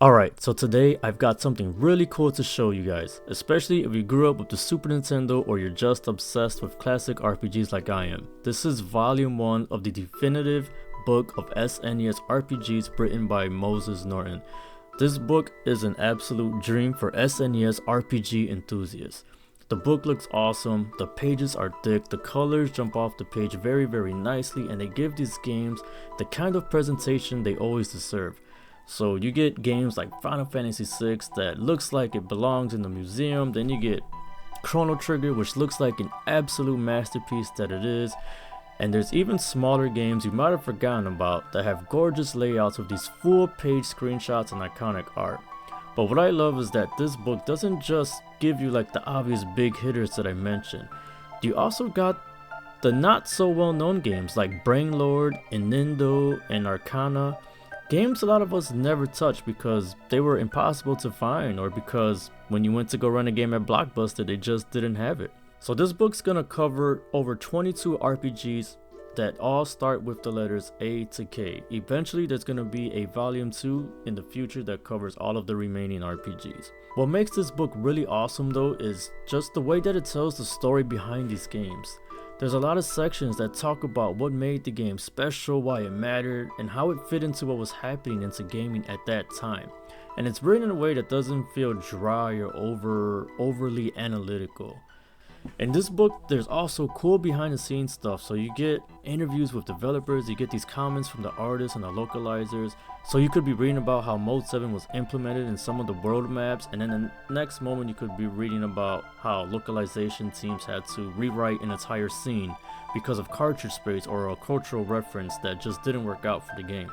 Alright, so today I've got something really cool to show you guys, especially if you grew up with the Super Nintendo or you're just obsessed with classic RPGs like I am. This is volume 1 of the definitive book of SNES RPGs written by Moses Norton. This book is an absolute dream for SNES RPG enthusiasts. The book looks awesome, the pages are thick, the colors jump off the page very nicely, and they give these games the kind of presentation they always deserve. So you get games like Final Fantasy VI that looks like it belongs in the museum, then you get Chrono Trigger, which looks like an absolute masterpiece that it is, and there's even smaller games you might have forgotten about that have gorgeous layouts with these full page screenshots and iconic art. But what I love is that this book doesn't just give you like the obvious big hitters that I mentioned. You also got the not so well known games like Brainlord, Nindo, and Arcana. Games a lot of us never touched because they were impossible to find, or because when you went to go run a game at Blockbuster they just didn't have it. So this book's gonna cover over 22 RPGs that all start with the letters A to K. Eventually there's gonna be a volume 2 in the future that covers all of the remaining RPGs. What makes this book really awesome though is just the way that it tells the story behind these games. There's a lot of sections that talk about what made the game special, why it mattered, and how it fit into what was happening into gaming at that time. And it's written in a way that doesn't feel dry or overly analytical. In this book, there's also cool behind the scenes stuff, so you get interviews with developers, you get these comments from the artists and the localizers, so you could be reading about how Mode 7 was implemented in some of the world maps, and then the next moment you could be reading about how localization teams had to rewrite an entire scene because of cartridge space or a cultural reference that just didn't work out for the game.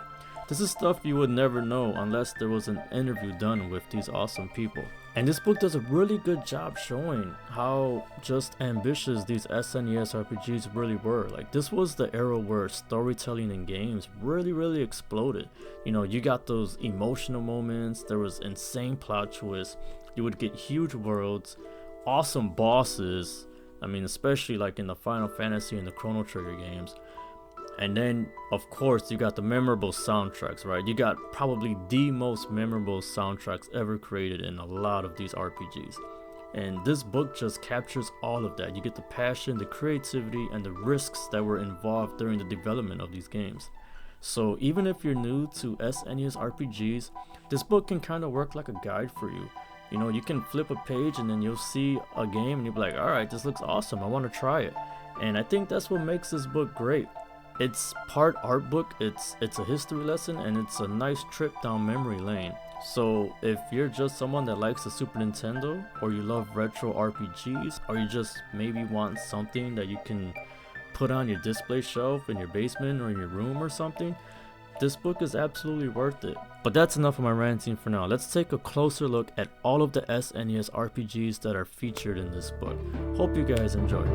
This is stuff you would never know unless there was an interview done with these awesome people. And this book does a really good job showing how just ambitious these SNES RPGs really were. Like, this was the era where storytelling in games really exploded. You know, you got those emotional moments, there was insane plot twists, you would get huge worlds, awesome bosses, I mean especially like in the Final Fantasy and the Chrono Trigger games. And then, of course, you got the memorable soundtracks, right? You got probably the most memorable soundtracks ever created in a lot of these RPGs. And this book just captures all of that. You get the passion, the creativity, and the risks that were involved during the development of these games. So even if you're new to SNES RPGs, this book can kind of work like a guide for you. You know, you can flip a page and then you'll see a game and you'll be like, alright, this looks awesome, I want to try it. And I think that's what makes this book great. It's part art book, it's a history lesson, and it's a nice trip down memory lane. So if you're just someone that likes the Super Nintendo, or you love retro RPGs, or you just maybe want something that you can put on your display shelf in your basement or in your room or something, this book is absolutely worth it. But that's enough of my ranting for now. Let's take a closer look at all of the SNES RPGs that are featured in this book. Hope you guys enjoy.